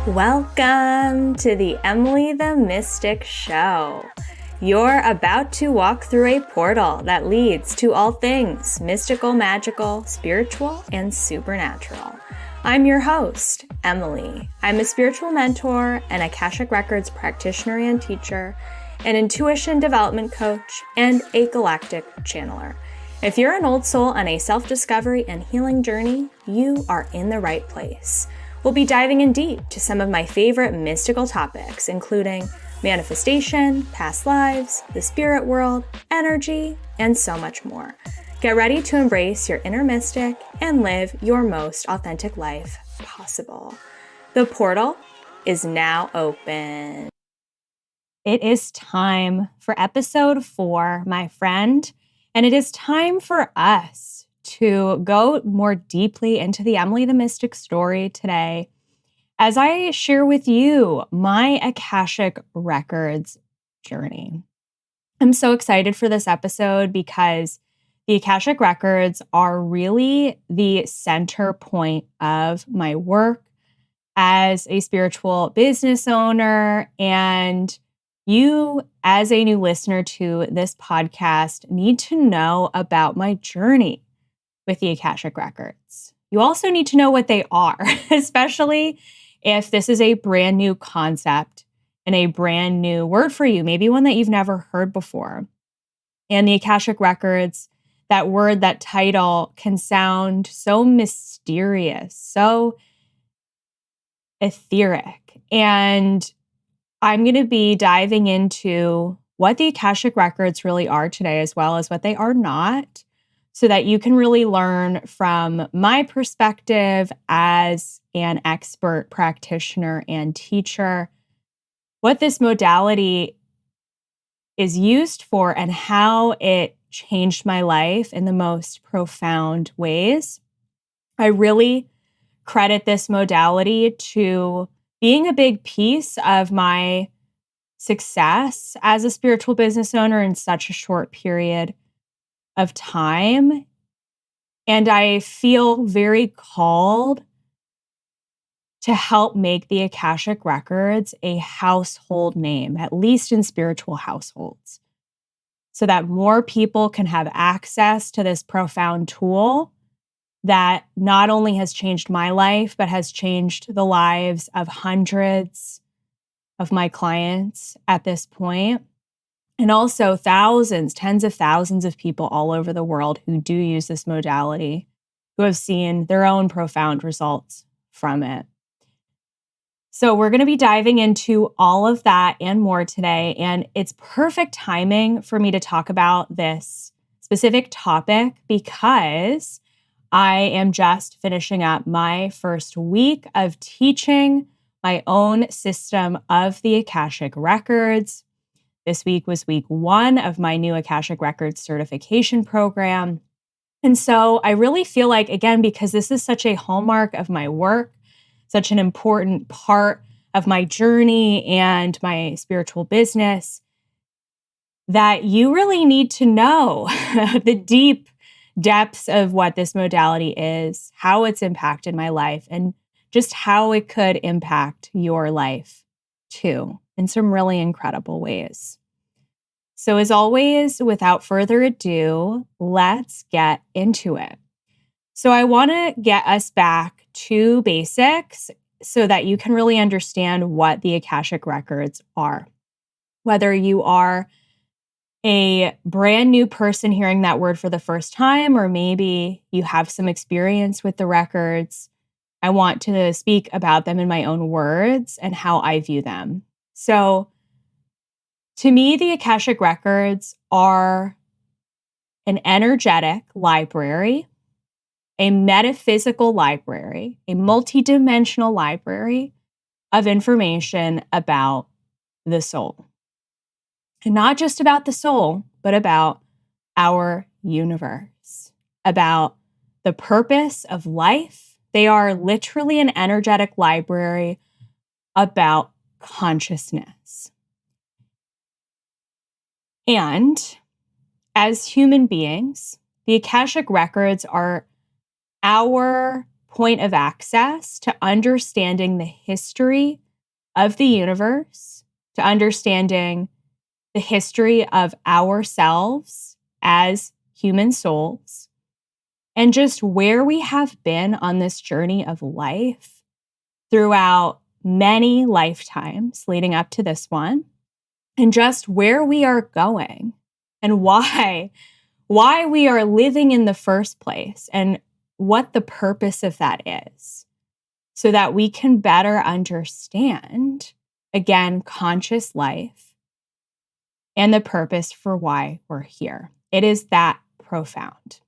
Welcome to the Emily the Mystic Show. You're about to walk through a portal that leads to all things mystical, magical, spiritual, and supernatural. I'm your host, Emily. I'm a spiritual mentor, an Akashic Records practitioner and teacher, an intuition development coach, and a galactic channeler. If you're an old soul on a self-discovery and healing journey, you are in the right place. We'll be diving in deep to some of my favorite mystical topics, including manifestation, past lives, the spirit world, energy, and so much more. Get ready to embrace your inner mystic and live your most authentic life possible. The portal is now open. It is time for episode 4, my friend, and it is time for us to go more deeply into the Emily the Mystic story today as I share with you my Akashic Records journey. I'm so excited for this episode because the Akashic Records are really the center point of my work as a spiritual business owner, and you, as a new listener to this podcast, need to know about my journey with the Akashic Records. You also need to know what they are, especially if this is a brand new concept and a brand new word for you, maybe one that you've never heard before. And the Akashic Records, that word, that title can sound so mysterious, so etheric. And I'm going to be diving into what the Akashic Records really are today, as well as what they are not, so that you can really learn from my perspective as an expert practitioner and teacher what this modality is used for and how it changed my life in the most profound ways. I really credit this modality to being a big piece of my success as a spiritual business owner in such a short period of time. And I feel very called to help make the Akashic Records a household name, at least in spiritual households, so that more people can have access to this profound tool that not only has changed my life, but has changed the lives of hundreds of my clients at this point. And also thousands, tens of thousands of people all over the world who do use this modality, who have seen their own profound results from it. So we're going to be diving into all of that and more today. And it's perfect timing for me to talk about this specific topic because I am just finishing up my first week of teaching my own system of the Akashic Records. This week was week 1 of my new Akashic Records certification program. And so I really feel like, again, because this is such a hallmark of my work, such an important part of my journey and my spiritual business, that you really need to know the deep depths of what this modality is, how it's impacted my life, and just how it could impact your life too, in some really incredible ways. So as always, without further ado, let's get into it. So I want to get us back to basics so that you can really understand what the Akashic Records are. Whether you are a brand new person hearing that word for the first time, or maybe you have some experience with the records, I want to speak about them in my own words and how I view them. So to me, the Akashic Records are an energetic library, a metaphysical library, a multidimensional library of information about the soul. And not just about the soul, but about our universe, about the purpose of life. They are literally an energetic library about consciousness. And as human beings, the Akashic Records are our point of access to understanding the history of the universe, to understanding the history of ourselves as human souls, and just where we have been on this journey of life throughout many lifetimes leading up to this one, and just where we are going and why we are living in the first place and what the purpose of that is, so that we can better understand, again, conscious life and the purpose for why we're here. It is that profound.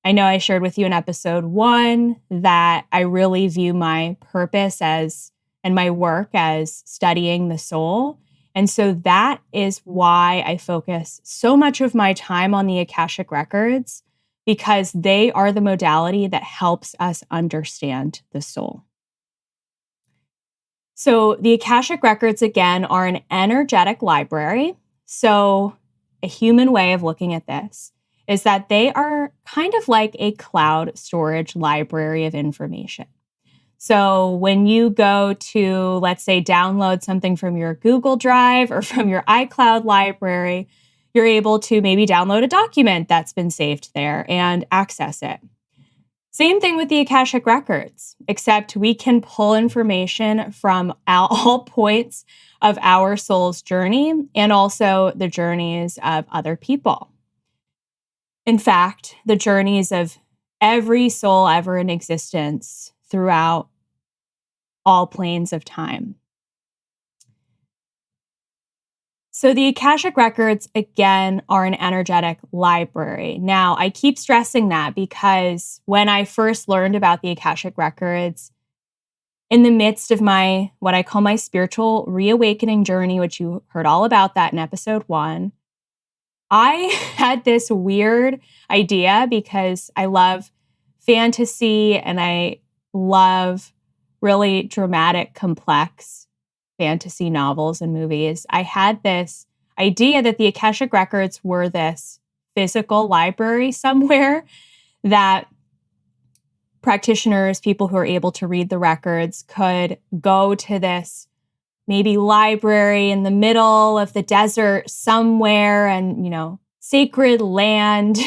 I know I shared with you in episode 1 that I really view my purpose as, and my work as, studying the soul. And so that is why I focus so much of my time on the Akashic Records, because they are the modality that helps us understand the soul. So the Akashic Records, again, are an energetic library. So a human way of looking at this is that they are kind of like a cloud storage library of information. So when you go to, let's say, download something from your Google Drive or from your iCloud library, you're able to maybe download a document that's been saved there and access it. Same thing with the Akashic Records, except we can pull information from all points of our soul's journey and also the journeys of other people. In fact, the journeys of every soul ever in existence throughout all planes of time. So the Akashic Records, again, are an energetic library. Now, I keep stressing that because when I first learned about the Akashic Records, in the midst of my, what I call my spiritual reawakening journey, which you heard all about that in episode 1, I had this weird idea because I love fantasy and I love really dramatic, complex fantasy novels and movies. I had this idea that the Akashic Records were this physical library somewhere that practitioners, people who are able to read the records, could go to this maybe library in the middle of the desert somewhere and, sacred land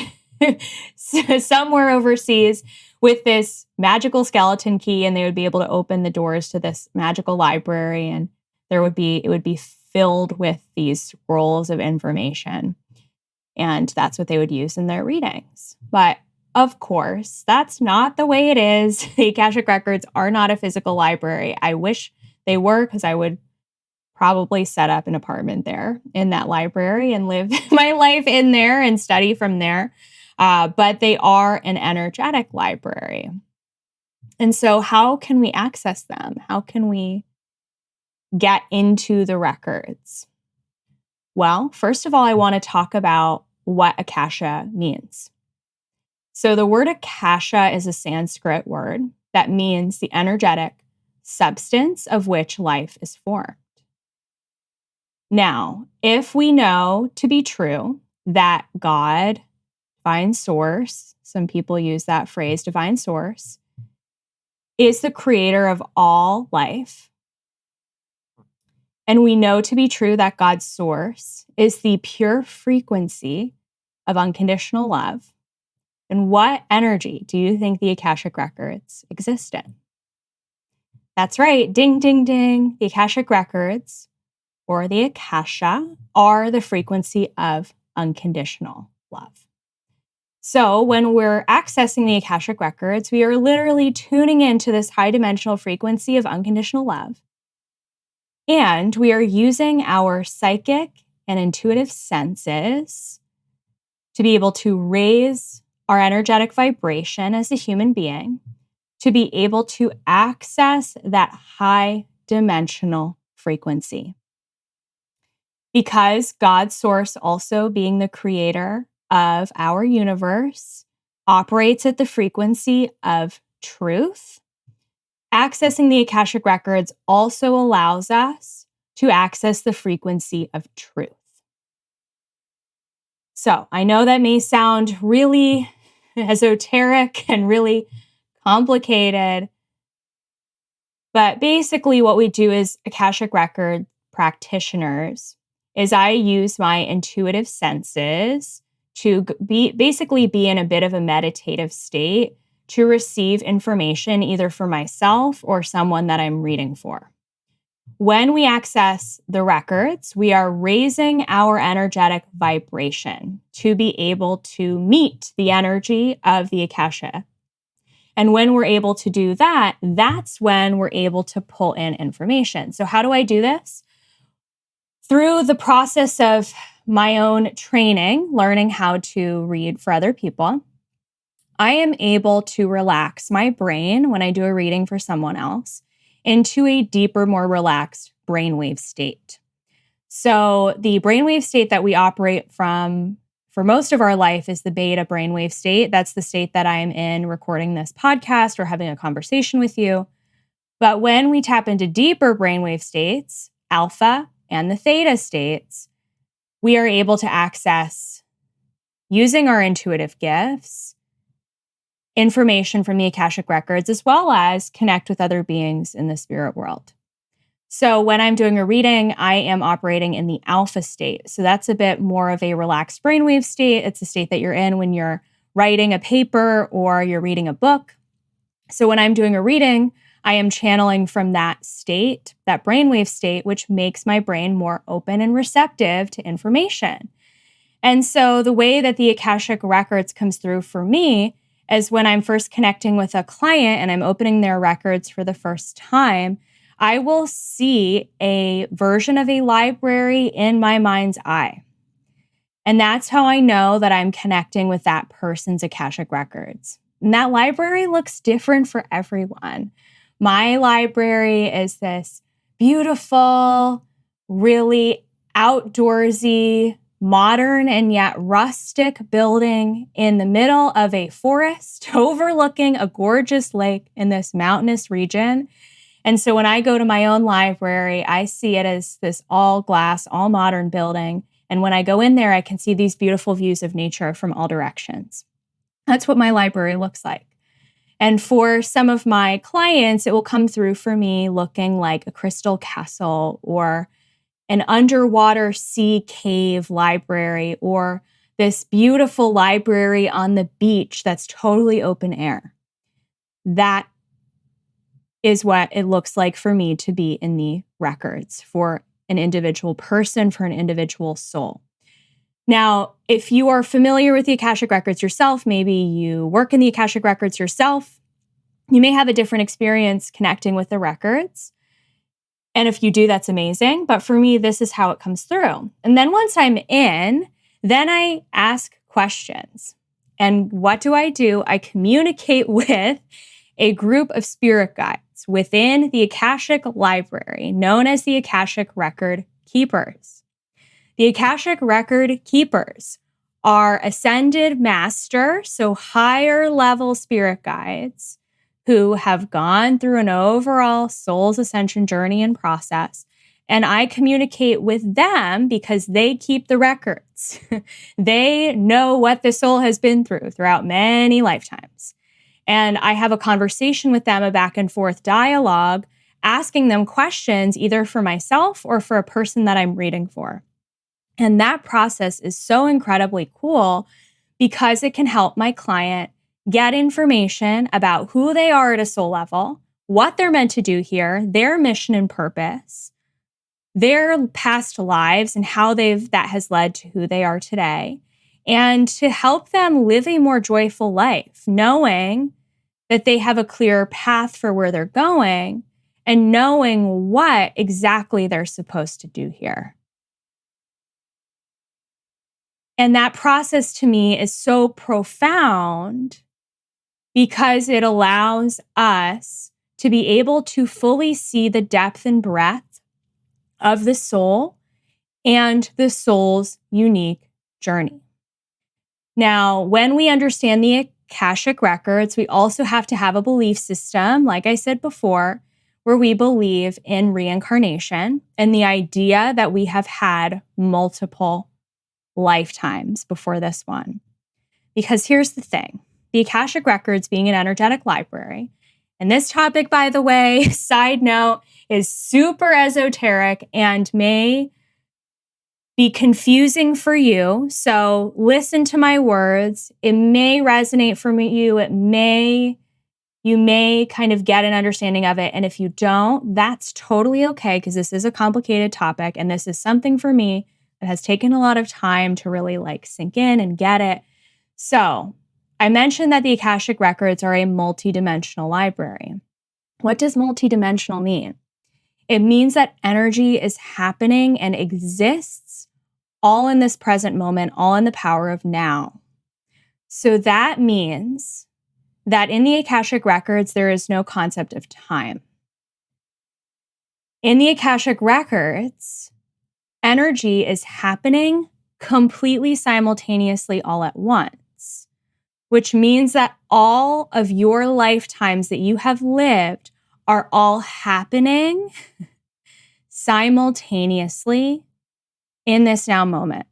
somewhere overseas with this magical skeleton key, and they would be able to open the doors to this magical library, and it would be filled with these scrolls of information. And that's what they would use in their readings. But of course, that's not the way it is. The Akashic Records are not a physical library. I wish they were, because I would probably set up an apartment there in that library and live my life in there and study from there. But they are an energetic library. And so how can we access them? How can we get into the records? Well, first of all, I want to talk about what Akasha means. So the word Akasha is a Sanskrit word that means the energetic substance of which life is formed. Now, if we know to be true that God, divine source, some people use that phrase, divine source, is the creator of all life, and we know to be true that God's source is the pure frequency of unconditional love, then what energy do you think the Akashic Records exist in? That's right. Ding, ding, ding. The Akashic Records, or the Akasha, are the frequency of unconditional love. So when we're accessing the Akashic Records, we are literally tuning into this high dimensional frequency of unconditional love. And we are using our psychic and intuitive senses to be able to raise our energetic vibration as a human being, to be able to access that high dimensional frequency. Because God's source, also being the creator of our universe, operates at the frequency of truth, accessing the Akashic Records also allows us to access the frequency of truth. So I know that may sound really esoteric and really complicated. But basically what we do as Akashic Record practitioners is I use my intuitive senses to basically be in a bit of a meditative state to receive information either for myself or someone that I'm reading for. When we access the records, we are raising our energetic vibration to be able to meet the energy of the Akasha. And when we're able to do that, that's when we're able to pull in information. So how do I do this? Through the process of my own training, learning how to read for other people, I am able to relax my brain when I do a reading for someone else into a deeper, more relaxed brainwave state. So the brainwave state that we operate from for most of our life is the beta brainwave state. That's the state that I'm in recording this podcast or having a conversation with you. But when we tap into deeper brainwave states, alpha and the theta states, we are able to access, using our intuitive gifts, information from the Akashic Records, as well as connect with other beings in the spirit world. So when I'm doing a reading, I am operating in the alpha state. So that's a bit more of a relaxed brainwave state. It's a state that you're in when you're writing a paper or you're reading a book. So when I'm doing a reading, I am channeling from that state, that brainwave state, which makes my brain more open and receptive to information. And so the way that the Akashic Records comes through for me is when I'm first connecting with a client and I'm opening their records for the first time, I will see a version of a library in my mind's eye. And that's how I know that I'm connecting with that person's Akashic Records. And that library looks different for everyone. My library is this beautiful, really outdoorsy, modern and yet rustic building in the middle of a forest overlooking a gorgeous lake in this mountainous region. And so when I go to my own library, I see it as this all glass, all modern building. And when I go in there, I can see these beautiful views of nature from all directions. That's what my library looks like. And for some of my clients, it will come through for me looking like a crystal castle or an underwater sea cave library or this beautiful library on the beach that's totally open air. That is what it looks like for me to be in the records for an individual person, for an individual soul. Now, if you are familiar with the Akashic Records yourself, maybe you work in the Akashic Records yourself, you may have a different experience connecting with the records. And if you do, that's amazing. But for me, this is how it comes through. And then once I'm in, then I ask questions. And what do? I communicate with a group of spirit guides within the Akashic Library, known as the Akashic Record Keepers. The Akashic Record Keepers are ascended master, so higher level spirit guides who have gone through an overall soul's ascension journey and process. And I communicate with them because they keep the records. They know what the soul has been through throughout many lifetimes. And I have a conversation with them, a back and forth dialogue, asking them questions either for myself or for a person that I'm reading for. And that process is so incredibly cool because it can help my client get information about who they are at a soul level, what they're meant to do here, their mission and purpose, their past lives and how that has led to who they are today, and to help them live a more joyful life, knowing that they have a clear path for where they're going and knowing what exactly they're supposed to do here. And that process to me is so profound because it allows us to be able to fully see the depth and breadth of the soul and the soul's unique journey. Now, when we understand the Akashic Records, we also have to have a belief system, like I said before, where we believe in reincarnation and the idea that we have had multiple lifetimes before this one. Because here's the thing. the Akashic Records being an energetic library. And this topic, by the way, side note, is super esoteric and may be confusing for you. So listen to my words. It may resonate for you. You may kind of get an understanding of it. And if you don't, that's totally okay, because this is a complicated topic. And this is something for me that has taken a lot of time to really sink in and get it. So I mentioned that the Akashic Records are a multidimensional library. What does multidimensional mean? It means that energy is happening and exists all in this present moment, all in the power of now. So that means that in the Akashic Records, there is no concept of time. In the Akashic Records, energy is happening completely simultaneously all at once, which means that all of your lifetimes that you have lived are all happening simultaneously in this now moment,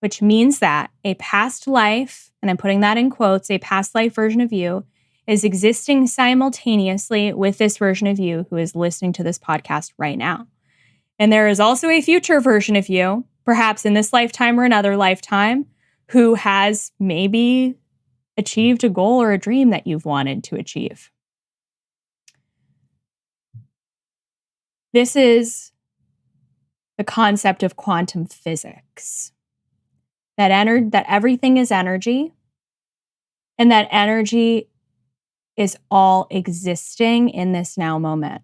which means that a past life, and I'm putting that in quotes, a past life version of you is existing simultaneously with this version of you who is listening to this podcast right now. And there is also a future version of you, perhaps in this lifetime or another lifetime, who has maybe achieved a goal or a dream that you've wanted to achieve. This is the concept of quantum physics. That everything is energy, and that energy is all existing in this now moment.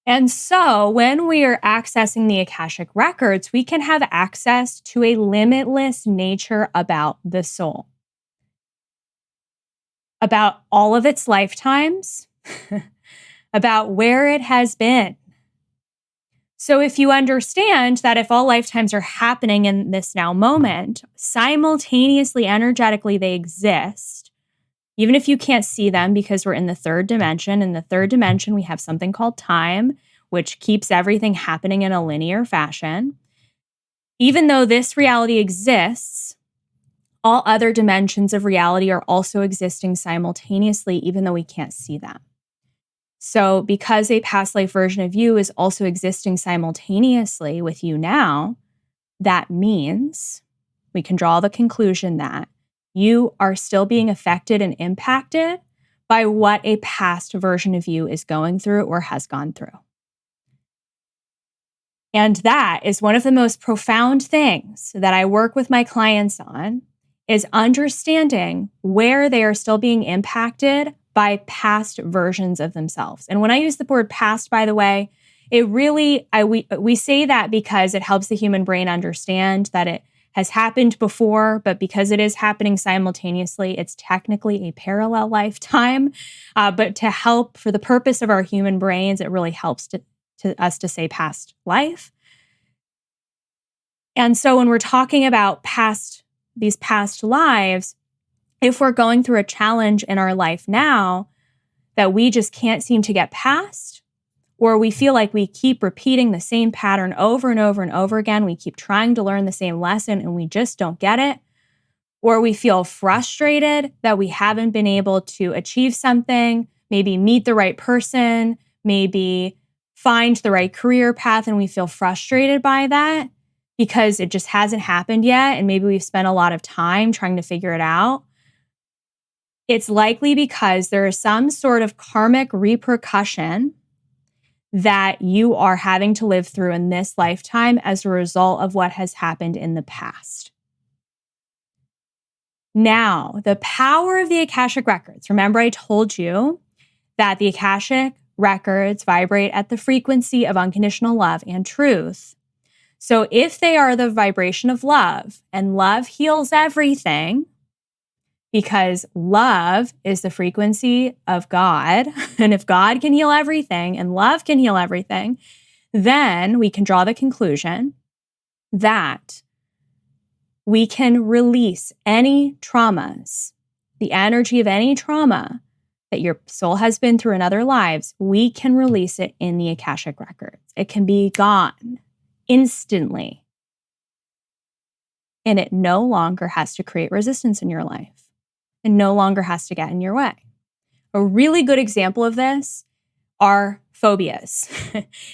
And so when we are accessing the Akashic Records, we can have access to a limitless nature about the soul, about all of its lifetimes, about where it has been. So if you understand that if all lifetimes are happening in this now moment, simultaneously, energetically, they exist, even if you can't see them because we're in the third dimension. In the third dimension, we have something called time, which keeps everything happening in a linear fashion. Even though this reality exists, all other dimensions of reality are also existing simultaneously, even though we can't see them. So because a past life version of you is also existing simultaneously with you now, that means we can draw the conclusion that you are still being affected and impacted by what a past version of you is going through or has gone through. And that is one of the most profound things that I work with my clients on, is understanding where they are still being impacted by past versions of themselves. And when I use the word past, by the way, it really, we say that because it helps the human brain understand that it has happened before, but because it is happening simultaneously, it's technically a parallel lifetime. But to help, for the purpose of our human brains, it really helps to us to say past life. And so when we're talking about these past lives, if we're going through a challenge in our life now that we just can't seem to get past, or we feel like we keep repeating the same pattern over and over and over again, we keep trying to learn the same lesson and we just don't get it, or we feel frustrated that we haven't been able to achieve something, maybe meet the right person, maybe find the right career path, and we feel frustrated by that because it just hasn't happened yet, and maybe we've spent a lot of time trying to figure it out. It's likely because there is some sort of karmic repercussion that you are having to live through in this lifetime as a result of what has happened in the past. Now, the power of the Akashic Records. Remember, I told you that the Akashic Records vibrate at the frequency of unconditional love and truth. So if they are the vibration of love, and love heals everything, because love is the frequency of God. And if God can heal everything and love can heal everything, then we can draw the conclusion that we can release any traumas, the energy of any trauma that your soul has been through in other lives. We can release it in the Akashic Records. It can be gone instantly. and it no longer has to create resistance in your life and no longer has to get in your way. A really good example of this are phobias.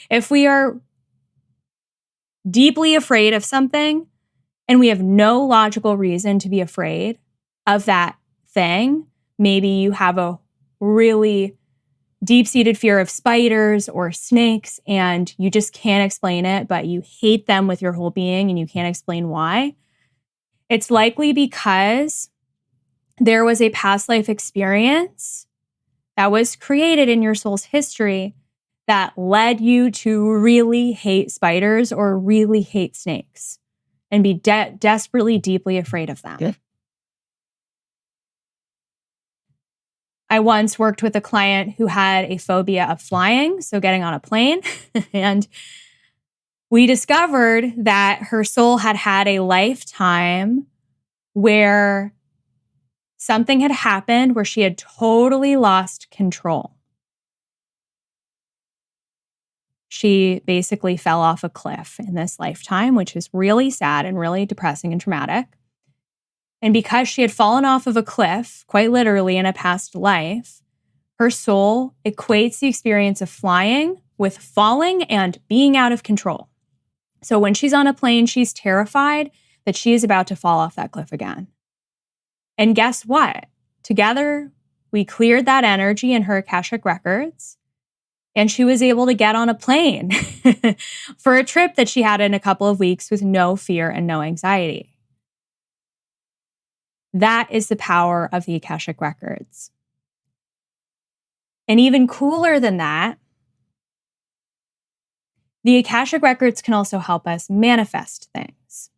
If we are deeply afraid of something and we have no logical reason to be afraid of that thing, maybe you have a really deep-seated fear of spiders or snakes and you just can't explain it, but you hate them with your whole being and you can't explain why. It's likely because there was a past life experience that was created in your soul's history that led you to really hate spiders or really hate snakes and be desperately, deeply afraid of them. Yeah. I once worked with a client who had a phobia of flying, so getting on a plane, and we discovered that her soul had had a lifetime where something had happened where she had totally lost control. She basically fell off a cliff in this lifetime, which is really sad and really depressing and traumatic. And because she had fallen off of a cliff, quite literally in a past life, her soul equates the experience of flying with falling and being out of control. So when she's on a plane, she's terrified that she is about to fall off that cliff again. And guess what? Together, we cleared that energy in her Akashic Records, and she was able to get on a plane for a trip that she had in a couple of weeks with no fear and no anxiety. That is the power of the Akashic Records. And even cooler than that, the Akashic Records can also help us manifest things.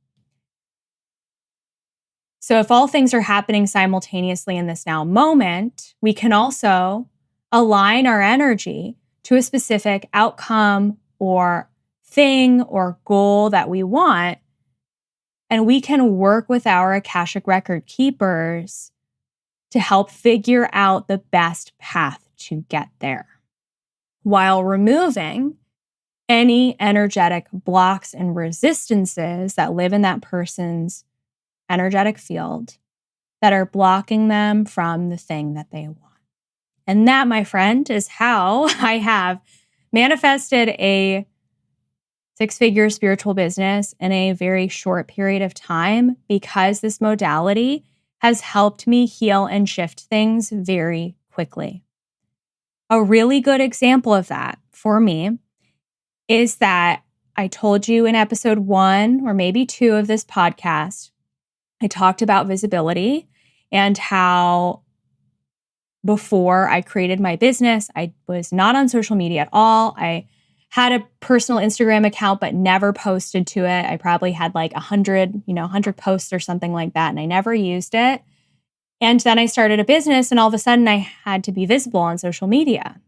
So if all things are happening simultaneously in this now moment, we can also align our energy to a specific outcome or thing or goal that we want. And we can work with our Akashic Record keepers to help figure out the best path to get there, while removing any energetic blocks and resistances that live in that person's energetic field that are blocking them from the thing that they want. And that, my friend, is how I have manifested a six-figure spiritual business in a very short period of time, because this modality has helped me heal and shift things very quickly. A really good example of that for me is that I told you in episode 1 or maybe 2 of this podcast, I talked about visibility and how before I created my business, I was not on social media at all. I had a personal Instagram account, but never posted to it. I probably had like 100 posts or something like that, and I never used it. And then I started a business, and all of a sudden I had to be visible on social media.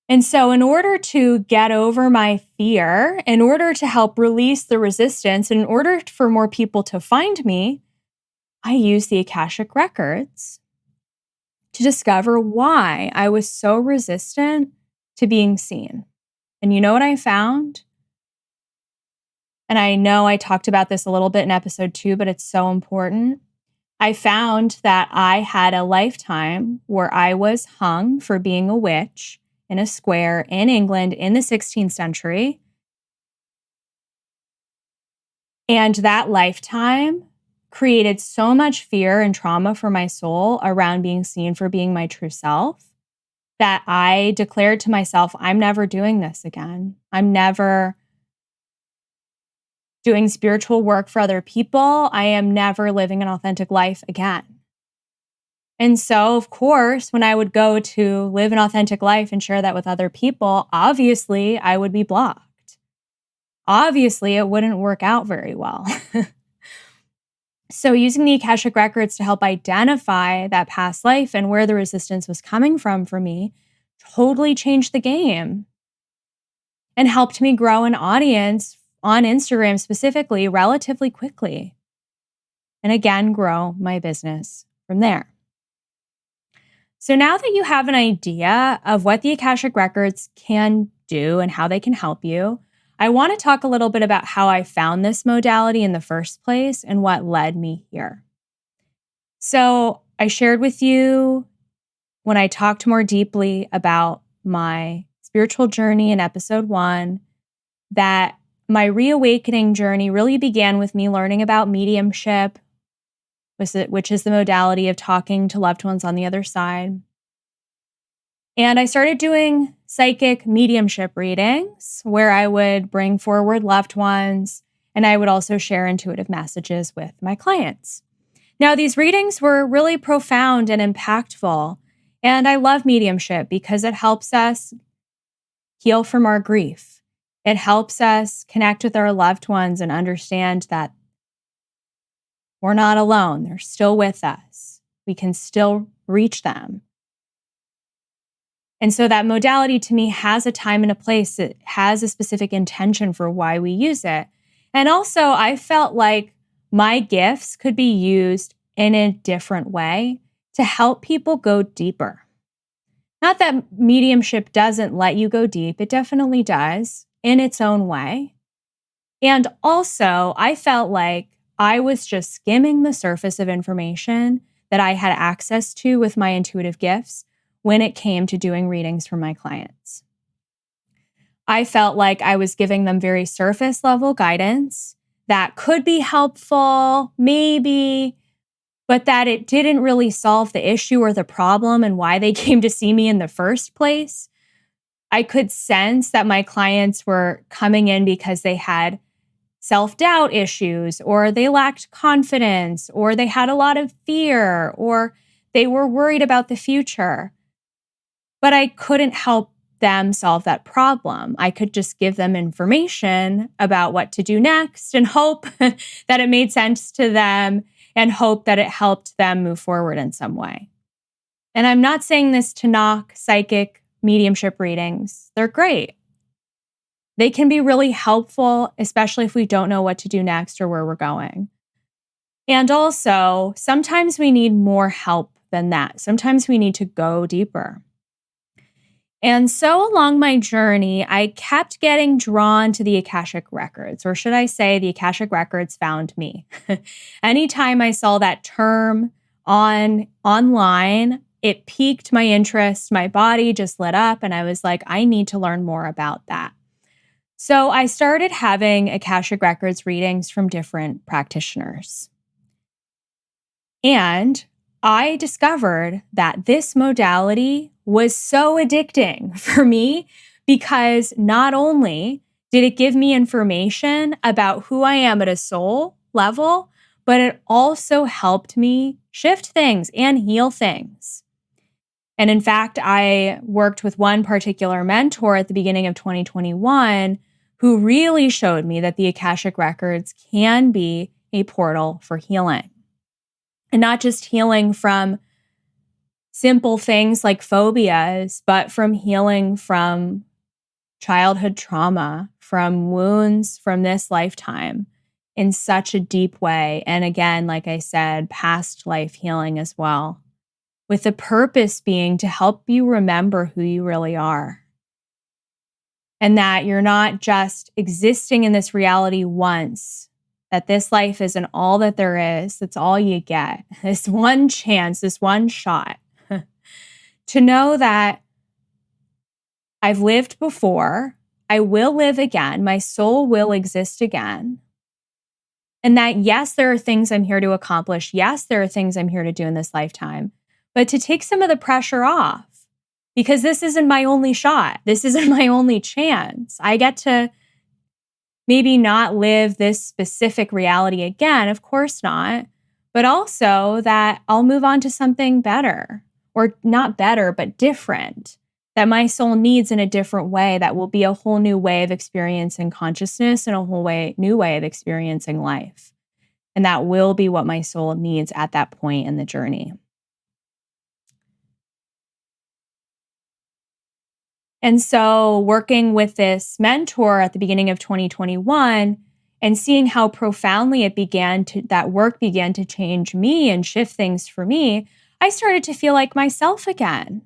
And so in order to get over my fear, in order to help release the resistance, in order for more people to find me, I used the Akashic Records to discover why I was so resistant to being seen. And you know what I found? And I know I talked about this a little bit in episode 2, but it's so important. I found that I had a lifetime where I was hung for being a witch in a square in England in the 16th century. And that lifetime created so much fear and trauma for my soul around being seen for being my true self that I declared to myself, I'm never doing this again. I'm never doing spiritual work for other people. I am never living an authentic life again. And so, of course, when I would go to live an authentic life and share that with other people, obviously I would be blocked. Obviously, it wouldn't work out very well. So using the Akashic Records to help identify that past life and where the resistance was coming from for me totally changed the game and helped me grow an audience on Instagram specifically relatively quickly. And again, grow my business from there. So now that you have an idea of what the Akashic Records can do and how they can help you, I want to talk a little bit about how I found this modality in the first place and what led me here. So, I shared with you when I talked more deeply about my spiritual journey in episode 1 that my reawakening journey really began with me learning about mediumship, which is the modality of talking to loved ones on the other side. And I started doing psychic mediumship readings where I would bring forward loved ones and I would also share intuitive messages with my clients. Now, these readings were really profound and impactful. And I love mediumship because it helps us heal from our grief. It helps us connect with our loved ones and understand that we're not alone. They're still with us. We can still reach them. And so that modality to me has a time and a place. It has a specific intention for why we use it. And also, I felt like my gifts could be used in a different way to help people go deeper. Not that mediumship doesn't let you go deep. It definitely does in its own way. And also, I felt like I was just skimming the surface of information that I had access to with my intuitive gifts when it came to doing readings for my clients. I felt like I was giving them very surface level guidance that could be helpful, maybe, but that it didn't really solve the issue or the problem and why they came to see me in the first place. I could sense that my clients were coming in because they had self-doubt issues, or they lacked confidence, or they had a lot of fear, or they were worried about the future. But I couldn't help them solve that problem. I could just give them information about what to do next and hope that it made sense to them and hope that it helped them move forward in some way. And I'm not saying this to knock psychic mediumship readings. They're great. They can be really helpful, especially if we don't know what to do next or where we're going. And also, sometimes we need more help than that. Sometimes we need to go deeper. And so along my journey, I kept getting drawn to the Akashic Records, or should I say the Akashic Records found me. Anytime I saw that term online, it piqued my interest. My body just lit up and I was like, I need to learn more about that. So I started having Akashic Records readings from different practitioners. And I discovered that this modality was so addicting for me because not only did it give me information about who I am at a soul level, but it also helped me shift things and heal things. And in fact, I worked with one particular mentor at the beginning of 2021 who really showed me that the Akashic Records can be a portal for healing. And not just healing from simple things like phobias, but from healing from childhood trauma, from wounds from this lifetime in such a deep way. And again, like I said, past life healing as well, with the purpose being to help you remember who you really are. And that you're not just existing in this reality once, that this life isn't all that there is. That's all you get. This one chance, this one shot. To know that I've lived before, I will live again, my soul will exist again. And that, yes, there are things I'm here to accomplish. Yes, there are things I'm here to do in this lifetime. But to take some of the pressure off, because this isn't my only shot. This isn't my only chance. I get to maybe not live this specific reality again, of course not, but also that I'll move on to something better, or not better, but different, that my soul needs in a different way, that will be a whole new way of experiencing consciousness and a new way of experiencing life. And that will be what my soul needs at that point in the journey. And so working with this mentor at the beginning of 2021 and seeing how profoundly that work began to change me and shift things for me, I started to feel like myself again.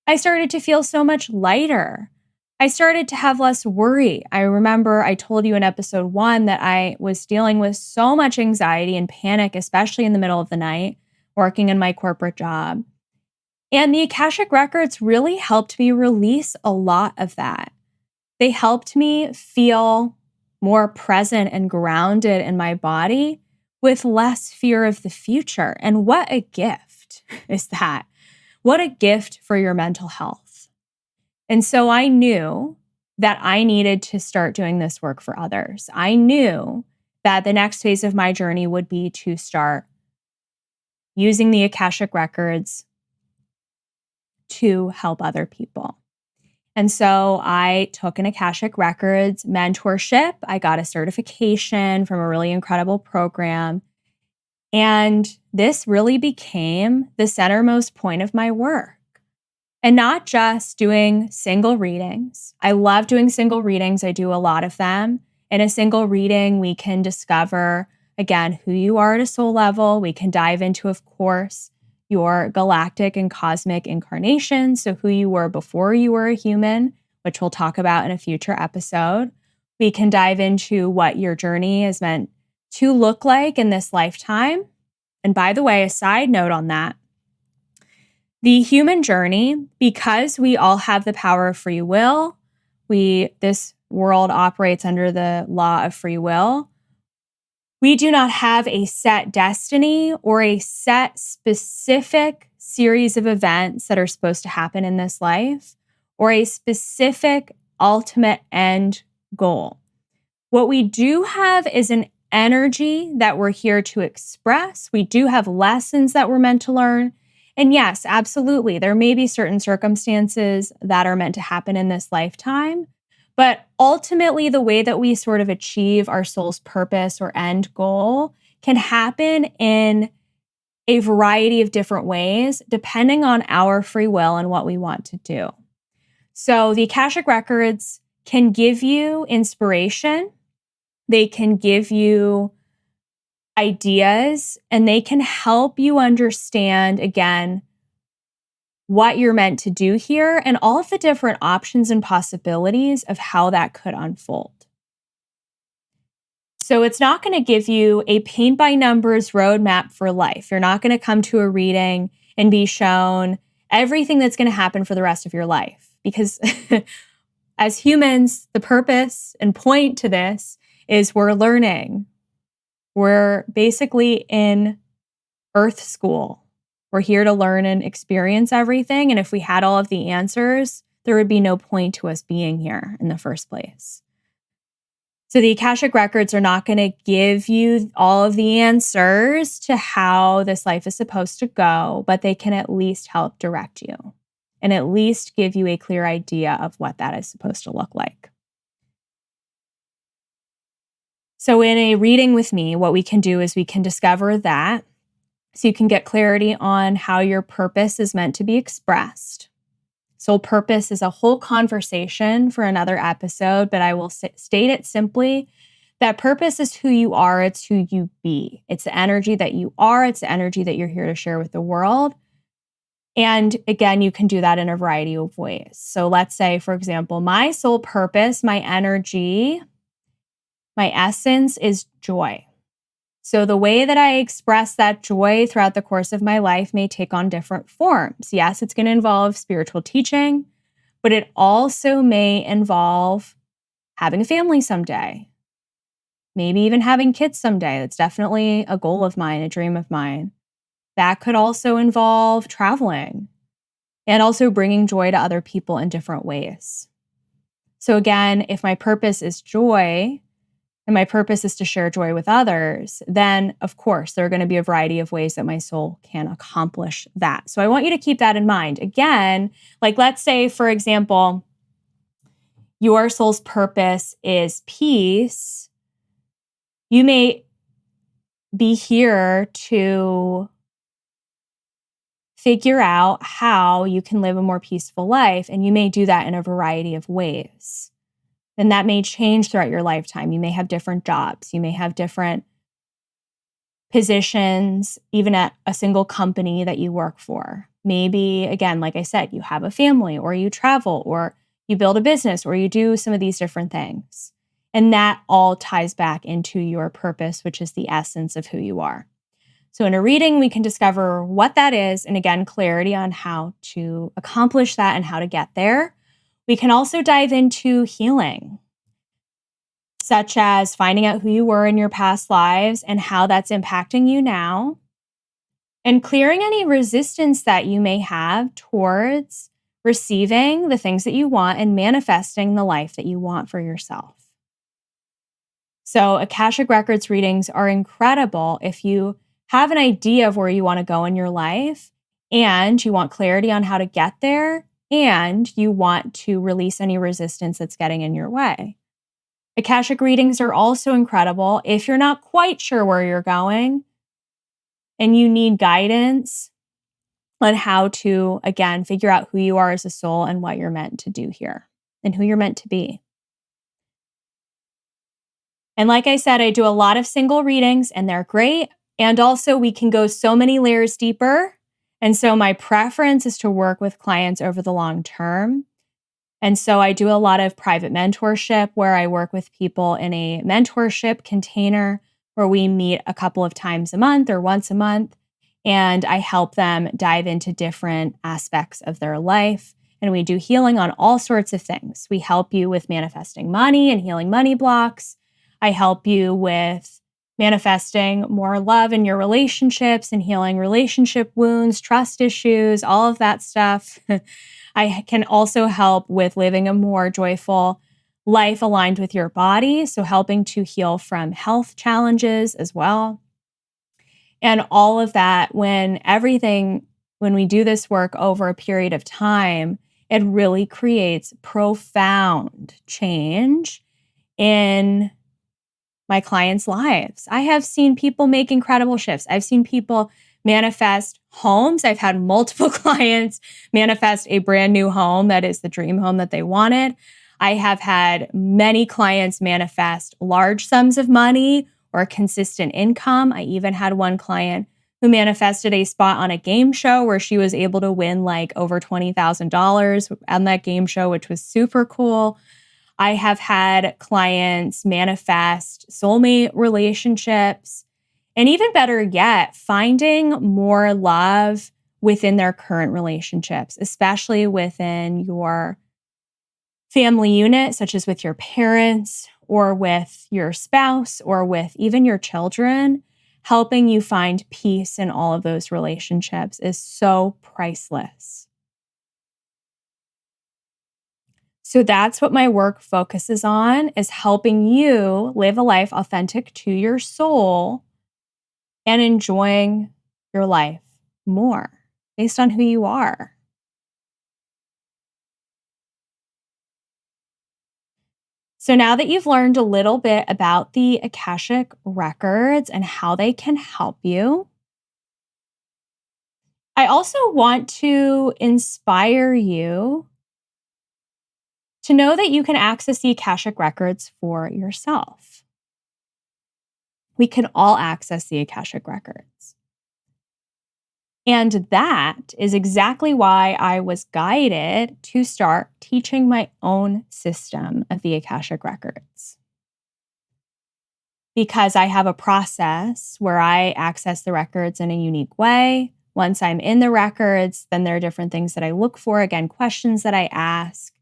I started to feel so much lighter. I started to have less worry. I remember I told you in episode 1 that I was dealing with so much anxiety and panic, especially in the middle of the night, working in my corporate job. And the Akashic Records really helped me release a lot of that. They helped me feel more present and grounded in my body with less fear of the future. And what a gift is that? What a gift for your mental health. And so I knew that I needed to start doing this work for others. I knew that the next phase of my journey would be to start using the Akashic Records to help other people. And so I took an Akashic Records mentorship. I got a certification from a really incredible program. And this really became the centermost point of my work. And not just doing single readings. I love doing single readings. I do a lot of them. In a single reading, we can discover, again, who you are at a soul level. We can dive into, of course, your galactic and cosmic incarnation. So who you were before you were a human, which we'll talk about in a future episode. We can dive into what your journey is meant to look like in this lifetime. And by the way, a side note on that, the human journey, because we all have the power of free will, this world operates under the law of free will. We do not have a set destiny or a set specific series of events that are supposed to happen in this life or a specific ultimate end goal. What we do have is an energy that we're here to express. We do have lessons that we're meant to learn. And yes, absolutely, there may be certain circumstances that are meant to happen in this lifetime. But ultimately, the way that we sort of achieve our soul's purpose or end goal can happen in a variety of different ways, depending on our free will and what we want to do. So the Akashic Records can give you inspiration. They can give you ideas, and they can help you understand, again, what you're meant to do here and all of the different options and possibilities of how that could unfold. So it's not going to give you a paint by numbers roadmap for life. You're not going to come to a reading and be shown everything that's going to happen for the rest of your life. Because as humans, the purpose and point to this is we're learning. We're basically in Earth school. We're here to learn and experience everything. And if we had all of the answers, there would be no point to us being here in the first place. So the Akashic Records are not going to give you all of the answers to how this life is supposed to go, but they can at least help direct you and at least give you a clear idea of what that is supposed to look like. So in a reading with me, what we can do is we can discover that so you can get clarity on how your purpose is meant to be expressed. Soul purpose is a whole conversation for another episode, but I will state it simply that purpose is who you are. It's who you be. It's the energy that you are. It's the energy that you're here to share with the world. And again, you can do that in a variety of ways. So let's say, for example, my soul purpose, my energy, my essence is joy. So the way that I express that joy throughout the course of my life may take on different forms. Yes, it's going to involve spiritual teaching, but it also may involve having a family someday. Maybe even having kids someday. That's definitely a goal of mine, a dream of mine. That could also involve traveling and also bringing joy to other people in different ways. So again, if my purpose is joy, and my purpose is to share joy with others, then of course, there are going to be a variety of ways that my soul can accomplish that. So I want you to keep that in mind. Again, like let's say, for example, your soul's purpose is peace. You may be here to figure out how you can live a more peaceful life, and you may do that in a variety of ways. And that may change throughout your lifetime. You may have different jobs. You may have different positions, even at a single company that you work for. Maybe, again, like I said, you have a family or you travel or you build a business, or you do some of these different things. And that all ties back into your purpose, which is the essence of who you are. So in a reading, we can discover what that is, and again, clarity on how to accomplish that and how to get there. We can also dive into healing, such as finding out who you were in your past lives and how that's impacting you now, and clearing any resistance that you may have towards receiving the things that you want and manifesting the life that you want for yourself. So Akashic Records readings are incredible if you have an idea of where you want to go in your life and you want clarity on how to get there and you want to release any resistance that's getting in your way. Akashic readings are also incredible if you're not quite sure where you're going and you need guidance on how to, again, figure out who you are as a soul and what you're meant to do here and who you're meant to be. And like I said, I do a lot of single readings and they're great. And also we can go so many layers deeper. And so my preference is to work with clients over the long term. And so I do a lot of private mentorship where I work with people in a mentorship container where we meet a couple of times a month or once a month. And I help them dive into different aspects of their life. And we do healing on all sorts of things. We help you with manifesting money and healing money blocks. I help you with manifesting more love in your relationships and healing relationship wounds, trust issues, all of that stuff. I can also help with living a more joyful life aligned with your body. So helping to heal from health challenges as well. And all of that, when we do this work over a period of time, it really creates profound change in my clients' lives. I have seen people make incredible shifts. I've seen people manifest homes. I've had multiple clients manifest a brand new home that is the dream home that they wanted. I have had many clients manifest large sums of money or consistent income. I even had one client who manifested a spot on a game show where she was able to win like over $20,000 on that game show, which was super cool. I have had clients manifest soulmate relationships, and even better yet, finding more love within their current relationships, especially within your family unit, such as with your parents or with your spouse or with even your children. Helping you find peace in all of those relationships is so priceless. So that's what my work focuses on, is helping you live a life authentic to your soul and enjoying your life more based on who you are. So now that you've learned a little bit about the Akashic Records and how they can help you, I also want to inspire you to know that you can access the Akashic Records for yourself. We can all access the Akashic Records. And that is exactly why I was guided to start teaching my own system of the Akashic Records. Because I have a process where I access the records in a unique way. Once I'm in the records, then there are different things that I look for, again, questions that I ask,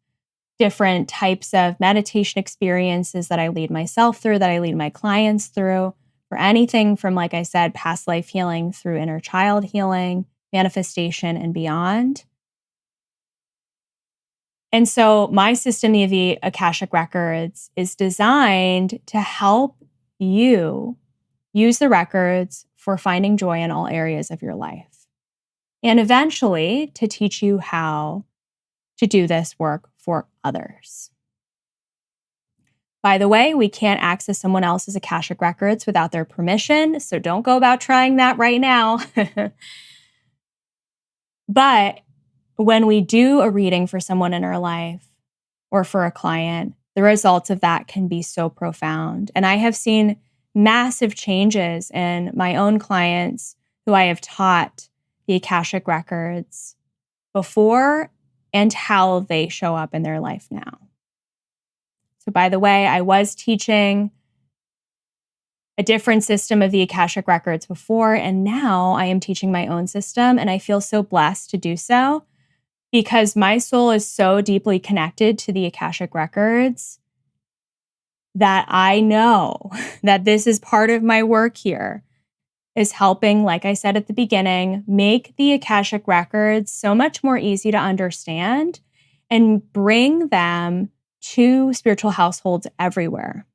different types of meditation experiences that I lead myself through, that I lead my clients through, for anything from, like I said, past life healing through inner child healing, manifestation, and beyond. And so my system of the Akashic Records is designed to help you use the records for finding joy in all areas of your life. And eventually to teach you how to do this work for others. By the way, we can't access someone else's Akashic Records without their permission, so don't go about trying that right now. But when we do a reading for someone in our life or for a client, the results of that can be so profound. And I have seen massive changes in my own clients who I have taught the Akashic Records before and how they show up in their life now. So by the way, I was teaching a different system of the Akashic Records before, and now I am teaching my own system, and I feel so blessed to do so because my soul is so deeply connected to the Akashic Records that I know that this is part of my work here, is helping, like I said at the beginning, make the Akashic Records so much more easy to understand and bring them to spiritual households everywhere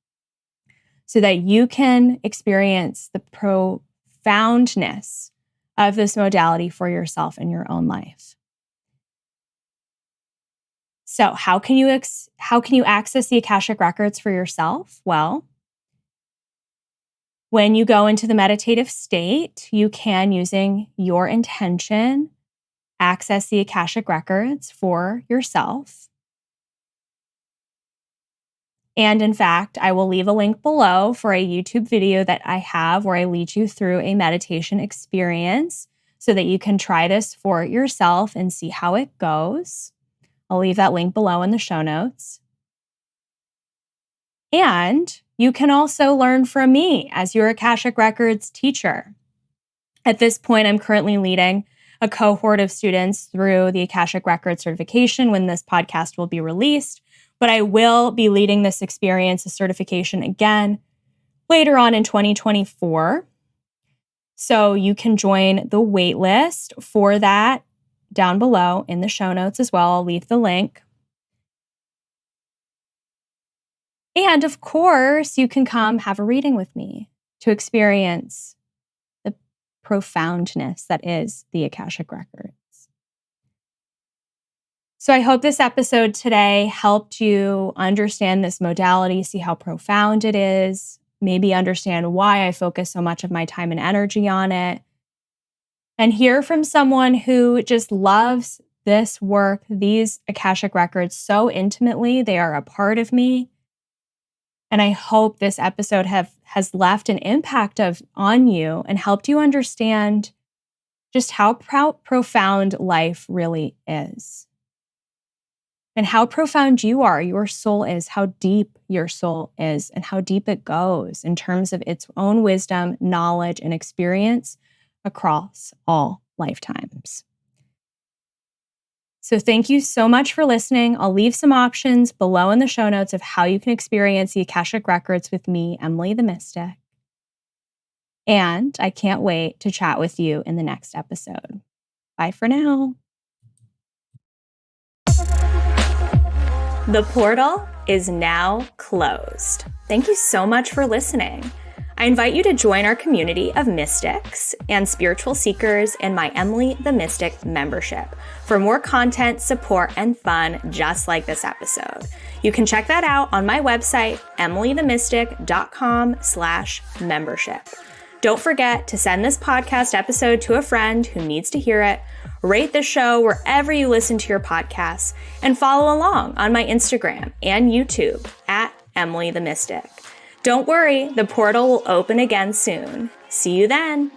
so that you can experience the profoundness of this modality for yourself in your own life. So how can you access the Akashic Records for yourself? Well, when you go into the meditative state, you can, using your intention, access the Akashic Records for yourself. And in fact, I will leave a link below for a YouTube video that I have where I lead you through a meditation experience so that you can try this for yourself and see how it goes. I'll leave that link below in the show notes. And you can also learn from me as your Akashic Records teacher. At this point, I'm currently leading a cohort of students through the Akashic Records certification when this podcast will be released, but I will be leading this experience, the certification, again later on in 2024. So you can join the wait list for that down below in the show notes as well. I'll leave the link. And of course, you can come have a reading with me to experience the profoundness that is the Akashic Records. So I hope this episode today helped you understand this modality, see how profound it is, maybe understand why I focus so much of my time and energy on it, and hear from someone who just loves this work, these Akashic Records so intimately. They are a part of me. And I hope this episode has left an impact on you and helped you understand just how profound life really is. And how profound you are, your soul is, how deep your soul is, and how deep it goes in terms of its own wisdom, knowledge, and experience across all lifetimes. So thank you so much for listening. I'll leave some options below in the show notes of how you can experience the Akashic Records with me, Emily the Mystic. And I can't wait to chat with you in the next episode. Bye for now. The portal is now closed. Thank you so much for listening. I invite you to join our community of mystics and spiritual seekers in my Emily the Mystic membership for more content, support, and fun just like this episode. You can check that out on my website, emilythemystic.com/membership. Don't forget to send this podcast episode to a friend who needs to hear it, rate the show wherever you listen to your podcasts, and follow along on my Instagram and YouTube at Emily the Mystic. Don't worry, the portal will open again soon. See you then.